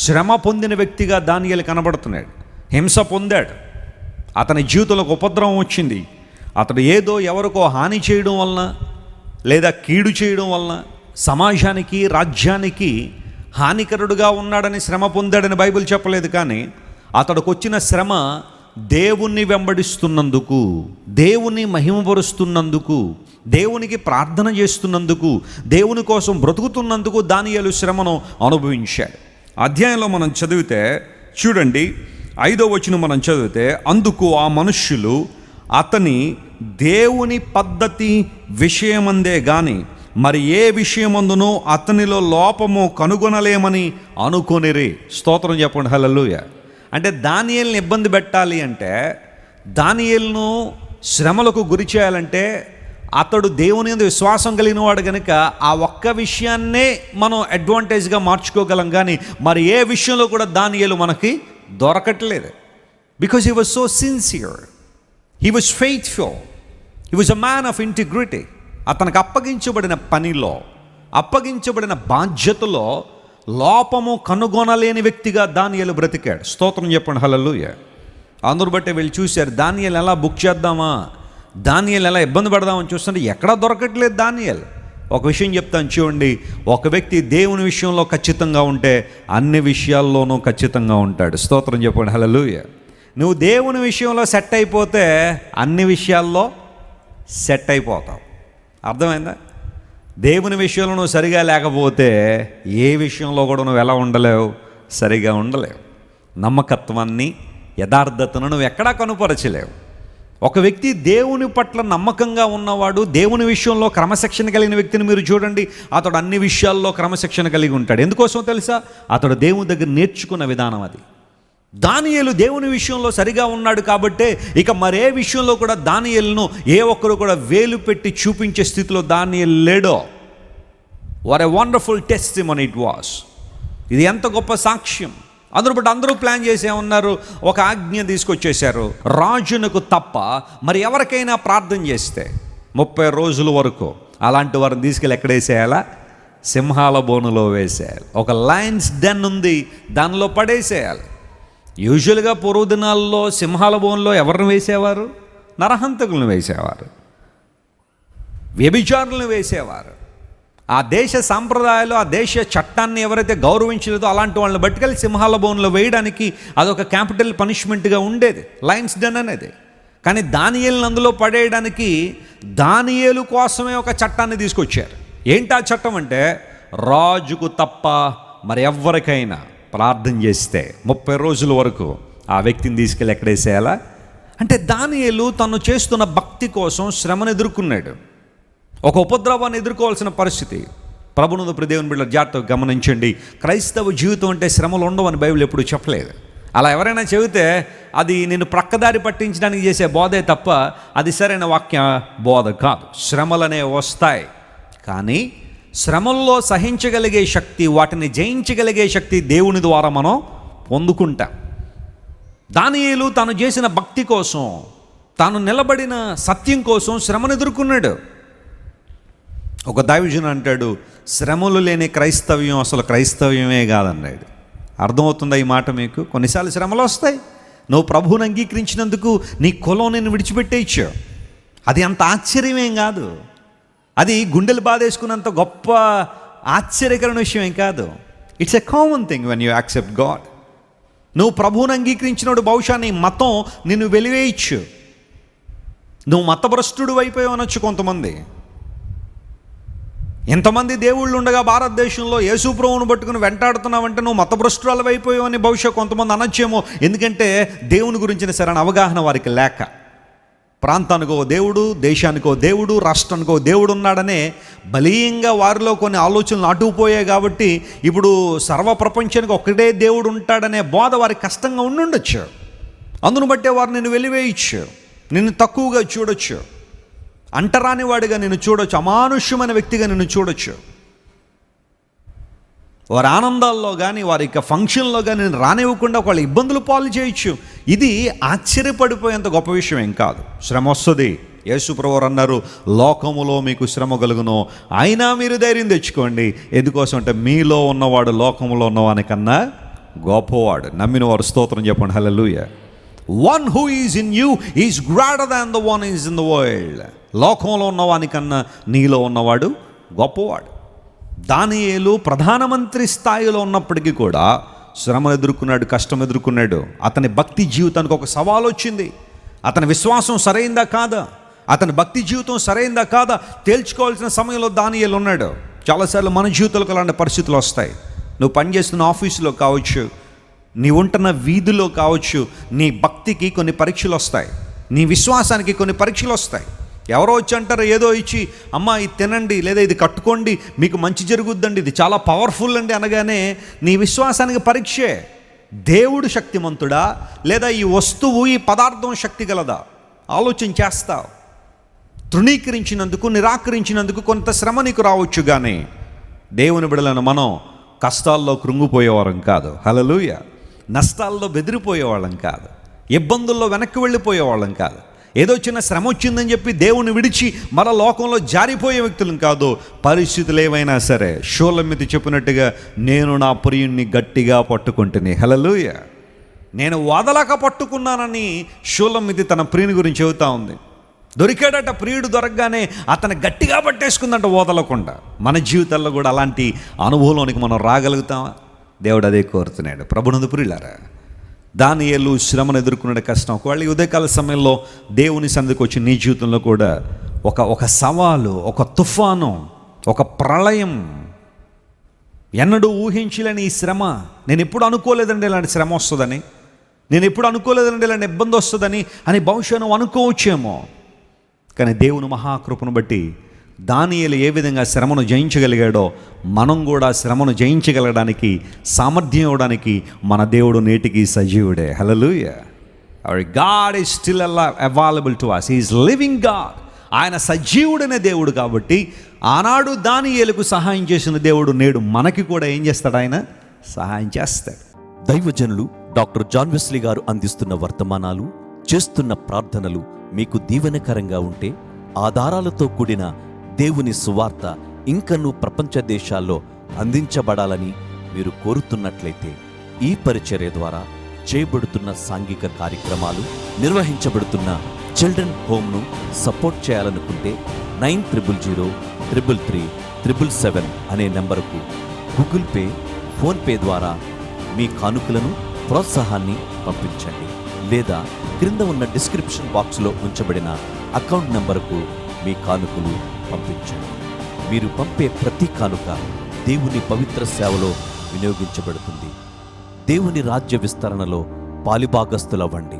శ్రమ పొందిన వ్యక్తిగా దానియేలు కనబడుతున్నాడు. హింస పొందాడు, అతని జీవితంలో ఉపద్రవం వచ్చింది. అతడు ఏదో ఎవరికో హాని చేయడం వలన లేదా కీడు చేయడం వలన సమాజానికి రాజ్యానికి హానికరుడుగా ఉన్నాడని శ్రమ పొందాడని బైబిల్ చెప్పలేదు. కానీ అతడికి వచ్చిన శ్రమ దేవుణ్ణి వెంబడిస్తున్నందుకు, దేవుని మహిమపరుస్తున్నందుకు, దేవునికి ప్రార్థన చేస్తున్నందుకు, దేవుని కోసం బ్రతుకుతున్నందుకు దానియేలు శ్రమను అనుభవించాడు. అధ్యాయంలో మనం చదివితే చూడండి, 5వ వచనం మనం చదివితే, అందుకు ఆ మనుష్యులు అతని దేవుని పద్ధతి విషయమందే గాని మరి ఏ విషయమందునో అతనిలో లోపము కనుగొనలేమని అనుకొనిరి. స్తోత్రం చెప్పండి, హల్లెలూయా. అంటే దానియేలుని ఇబ్బంది పెట్టాలి అంటే, దానియేలును శ్రమలకు గురి చేయాలంటే అతడు దేవుని యందు విశ్వాసం కలిగిన వాడు కనుక ఆ ఒక్క విషయాన్నే మనం అడ్వాంటేజ్గా మార్చుకోగలం. కానీ మరి ఏ విషయంలో కూడా దానియేలు మనకి దొరకట్లేదు. Because he was so sincere, he was faithful, he was a man of integrity. అతనికి అప్పగించబడిన పనిలో, అప్పగించబడిన బాధ్యతలో లోపము కనుగొనలేని వ్యక్తిగా దానియేలు బ్రతికాడు. స్తోత్రం చెప్పండి, హల్లెలూయా. అందరూ బట్టే వీళ్ళు చూశారు, దానియేలు ఎలా బుక్ చేద్దామా, దానియేలు ఎలా ఇబ్బంది పడదామని చూస్తుంటే ఎక్కడా దొరకట్లేదు దానియేలు. ఒక విషయం చెప్తాను చూడండి, ఒక వ్యక్తి దేవుని విషయంలో ఖచ్చితంగా ఉంటే అన్ని విషయాల్లోనూ ఖచ్చితంగా ఉంటాడు. స్తోత్రం చెప్పండి, హల్లెలూయా. నువ్వు దేవుని విషయంలో సెట్ అయిపోతే అన్ని విషయాల్లో సెట్ అయిపోతావు. అర్థమైందా? దేవుని విషయంలో నువ్వు సరిగా లేకపోతే ఏ విషయంలో కూడా నువ్వు ఎలా ఉండలేవు, సరిగా ఉండలేవు. నమ్మకత్వాన్ని, యథార్థతను నువ్వు ఎక్కడా కనుపరచలేవు. ఒక వ్యక్తి దేవుని పట్ల నమ్మకంగా ఉన్నవాడు, దేవుని విషయంలో క్రమశిక్షణ కలిగిన వ్యక్తిని మీరు చూడండి, అతడు అన్ని విషయాల్లో క్రమశిక్షణ కలిగి ఉంటాడు. ఎందుకోసం తెలుసా? అతడు దేవుని దగ్గర నేర్చుకున్న విధానం అది. దానియేలు దేవుని విషయంలో సరిగా ఉన్నాడు కాబట్టే ఇక మరే విషయంలో కూడా దానియేలును ఏ ఒక్కరు కూడా వేలు పెట్టి చూపించే స్థితిలో దానియేలు లేడో. What a wonderful testimony it was. ఇది ఎంత గొప్ప సాక్ష్యం. అందరూ ప్లాన్ చేసే ఉన్నారు, ఒక ఆజ్ఞ తీసుకొచ్చేశారు, రాజునకు తప్ప మరి ఎవరికైనా ప్రార్థన చేస్తే 30 రోజుల వరకు అలాంటి వారిని తీసుకెళ్ళి ఎక్కడ వేసేయాలా? సింహాల బోనులో వేసేయాలి. ఒక లయన్స్ డెన్ ఉంది, దానిలో పడేసేయాలి. యూజువల్గా పూర్వ దినాల్లో సింహాల బోన్లో ఎవరిని వేసేవారు? నరహంతకులను వేసేవారు, వ్యభిచారులను వేసేవారు. ఆ దేశ సాంప్రదాయాలు, ఆ దేశ చట్టాన్ని ఎవరైతే గౌరవించలేదో అలాంటి వాళ్ళని బట్టుకెళ్ళి సింహాల బోన్లో వేయడానికి అదొక క్యాపిటల్ పనిష్మెంట్గా ఉండేది, లయన్స్ డెన్ అనేది. కానీ దానియేలుని అందులో పడేయడానికి దానియేలు కోసమే ఒక చట్టాన్ని తీసుకొచ్చారు. ఏంటి ఆ చట్టం అంటే, రాజుకు తప్ప మరి ఎవరికైనా ప్రార్థన చేస్తే 30 రోజుల వరకు ఆ వ్యక్తిని తీసుకెళ్ళి ఎక్కడేసేయాలా? అంటే దానియేలు తను చేస్తున్న భక్తి కోసం శ్రమను ఎదుర్కొన్నాడు, ఒక ఉపద్రవాన్ని ఎదుర్కోవాల్సిన పరిస్థితి. ప్రభునందు ప్రియ దేవుని బిడ్డలు జాగ్రత్తగా గమనించండి, క్రైస్తవ జీవితం అంటే శ్రమలు ఉండవని బైబిల్ ఎప్పుడు చెప్పలేదు. అలా ఎవరైనా చెబితే అది నేను ప్రక్కదారి పట్టించడానికి చేసే బోధే తప్ప అది సరైన వాక్య బోధ కాదు. శ్రమలనే వస్తాయి, కానీ శ్రమల్లో సహించగలిగే శక్తి, వాటిని జయించగలిగే శక్తి దేవుని ద్వారా మనం పొందుకుంటాం. దానియేలు తాను చేసిన భక్తి కోసం, తాను నిలబడిన సత్యం కోసం శ్రమను ఎదుర్కొన్నాడు. ఒక దైవజనుడు అంటాడు, శ్రమలు లేని క్రైస్తవ్యం అసలు క్రైస్తవ్యమే కాదన్నాడు. అర్థమవుతుందా ఈ మాట మీకు? కొన్నిసార్లు శ్రమలు వస్తాయి, నువ్వు ప్రభువుని అంగీకరించినందుకు నీ కులం నేను విడిచిపెట్టేయచ్చు. అది అంత ఆశ్చర్యమేం కాదు, అది గుండెలు బాధేసుకున్నంత గొప్ప ఆశ్చర్యకరమైన విషయం ఏం కాదు. It's a common thing when you accept God. నువ్వు ప్రభువుని అంగీకరించినప్పుడు బహుశా నీ మతం నిన్ను వెలివేయచ్చు, నువ్వు మతభ్రష్టుడు అయిపోయావు అనొచ్చు కొంతమంది. ఎంతమంది దేవుళ్ళు ఉండగా భారతదేశంలో యేసు ప్రభువును పట్టుకుని వెంటాడుతున్నావంటే నువ్వు మతభ్రష్టురాలు అయిపోయావు అని బహుశా కొంతమంది అనొచ్చేమో. ఎందుకంటే దేవుని గురించిన సరైన అవగాహన వారికి లేక. ప్రాంతానికో దేవుడు, దేశానికో దేవుడు, రాష్ట్రానికో దేవుడు ఉన్నాడనే బలీయంగా వారిలో కొన్ని ఆలోచనలు నాటుకుపోయాయి. కాబట్టి ఇప్పుడు సర్వప్రపంచానికి ఒక్కడే దేవుడు ఉంటాడనే బోధ వారికి కష్టంగా ఉండుండొచ్చు. అందును బట్టే వారు నిన్ను వెలివేయచ్చు, నిన్ను తక్కువగా చూడొచ్చు, అంటరాని వాడిగా నిన్ను చూడొచ్చు, అమానుష్యమైన వ్యక్తిగా నిన్ను చూడొచ్చు. వారి ఆనందాల్లో కానీ వారి యొక్క ఫంక్షన్లో కానీ నేను రానివ్వకుండా వాళ్ళ ఇబ్బందులు పాలు చేయొచ్చు. ఇది ఆశ్చర్యపడిపోయేంత గొప్ప విషయం ఏం కాదు. శ్రమ వస్తుంది. యేసు ప్రభువు అన్నారు, లోకములో మీకు శ్రమ కలుగును, అయినా మీరు ధైర్యం తెచ్చుకోండి. ఎందుకోసం అంటే మీలో ఉన్నవాడు లోకములో ఉన్నవానికన్నా గొప్పవాడు. నమ్మిన వారు స్తోత్రం చెప్పండి. Hallelujah. One who is in you is greater than the one is in the world. లోకంలో ఉన్నవానికన్నా నీలో ఉన్నవాడు గొప్పవాడు. దానియేలు ప్రధానమంత్రి స్థాయిలో ఉన్నప్పటికీ కూడా శ్రమ ఎదుర్కొన్నాడు, కష్టం ఎదుర్కొన్నాడు. అతని భక్తి జీవితానికి ఒక సవాల్ వచ్చింది. అతని విశ్వాసం సరైందా కాదా, అతని భక్తి జీవితం సరైందా కాదా తేల్చుకోవాల్సిన సమయంలో దానియేలు ఉన్నాడు. చాలాసార్లు మన జీవితాలకు అలాంటి పరిస్థితులు వస్తాయి. నువ్వు పనిచేస్తున్న ఆఫీసులో కావచ్చు, నీ ఉంటున్న వీధిలో కావచ్చు, నీ భక్తికి కొన్ని పరీక్షలు వస్తాయి, నీ విశ్వాసానికి కొన్ని పరీక్షలు వస్తాయి. ఎవరో వచ్చి అంటారు ఏదో ఇచ్చి, అమ్మ ఇది తినండి లేదా ఇది కట్టుకోండి మీకు మంచి జరుగుద్దండి, ఇది చాలా పవర్ఫుల్ అండి అనగానే నీ విశ్వాసానికి పరీక్షే. దేవుడు శక్తిమంతుడా లేదా ఈ వస్తువు ఈ పదార్థం శక్తి గలదా ఆలోచన చేస్తావు. తృణీకరించినందుకు నిరాకరించినందుకు కొంత శ్రమ నీకు రావచ్చు, కానీ దేవుని బిడ్డలను మనం కష్టాల్లో కృంగిపోయేవారం కాదు. హల్లెలూయా. నష్టాల్లో బెదిరిపోయేవాళ్ళం కాదు, ఇబ్బందుల్లో వెనక్కి వెళ్ళిపోయేవాళ్ళం కాదు, ఏదో చిన్న శ్రమ వచ్చిందని చెప్పి దేవుని విడిచి మన లోకంలో జారిపోయే వ్యక్తులం కాదు. పరిస్థితులు ఏమైనా సరే షూలమ్మితి చెప్పినట్టుగా నేను నా ప్రియుణ్ణి గట్టిగా పట్టుకుంటుని. హల్లెలూయా. నేను వదలక పట్టుకున్నానని షూలమ్మితి తన ప్రియుని గురించి చెబుతా ఉంది. దొరికాడట, ప్రియుడు దొరకగానే అతను గట్టిగా పట్టేసుకుందంట వదలకుండా. మన జీవితాల్లో కూడా అలాంటి అనుభవంలోనికి మనం రాగలుగుతామా? దేవుడు అదే కోరుతున్నాడు. ప్రభునందు ప్రియులారా, దానియేలు శ్రమను ఎదుర్కొనే కష్టం. ఒకవేళ ఈ ఉదయకాల సమయంలో దేవుని సన్నిధికి వచ్చి నీ జీవితంలో కూడా ఒక సవాలు, ఒక తుఫాను, ఒక ప్రళయం, ఎన్నడూ ఊహించలేని ఈ శ్రమ, నేను ఎప్పుడు అనుకోలేదండి ఇలాంటి శ్రమ వస్తుందని, నేను ఎప్పుడు అనుకోలేదండి ఇలాంటి ఇబ్బంది వస్తుందని అని బహుశా నువ్వు అనుకోవచ్చేమో. కానీ దేవుని మహాకృపను బట్టి దానియేలు ఏ విధంగా శ్రమను జయించగలిగాడో మనం కూడా శ్రమను జయించగలగడానికి సామర్థ్యం ఇవ్వడానికి మన దేవుడు నేటికి సజీవుడే. Hallelujah. Our God is still available to us. He is living God. ఆయన సజీవుడనే దేవుడు కాబట్టి ఆనాడు దానియేలుకు సహాయం చేసిన దేవుడు నేడు మనకి కూడా ఏం చేస్తాడు? ఆయన సహాయం చేస్తాడు. దైవజనులు డాక్టర్ జాన్ వెస్లీ గారు అందిస్తున్న వర్తమానాలు, చేస్తున్న ప్రార్థనలు మీకు దీవెనకరంగా ఉంటే, ఆధారాలతో కూడిన దేవుని సువార్త ఇంకనూ ప్రపంచ దేశాల్లో అందించబడాలని మీరు కోరుతున్నట్లయితే, ఈ పరిచర్య ద్వారా చేయబడుతున్న సాంఘిక కార్యక్రమాలు, నిర్వహించబడుతున్న చిల్డ్రన్ హోమ్ను సపోర్ట్ చేయాలనుకుంటే 9000333777 అనే నెంబరుకు గూగుల్ పే, ఫోన్పే ద్వారా మీ కానుకలను, ప్రోత్సాహాన్ని పంపించండి. లేదా క్రింద ఉన్న డిస్క్రిప్షన్ బాక్స్లో ఉంచబడిన అకౌంట్ నెంబరుకు మీ కానుకలు పంపించండి. మీరు పంపే ప్రతి కానుక దేవుని పవిత్ర సేవలో వినియోగించబడుతుంది. దేవుని రాజ్య విస్తరణలో పాలిభాగస్తులవ్వండి.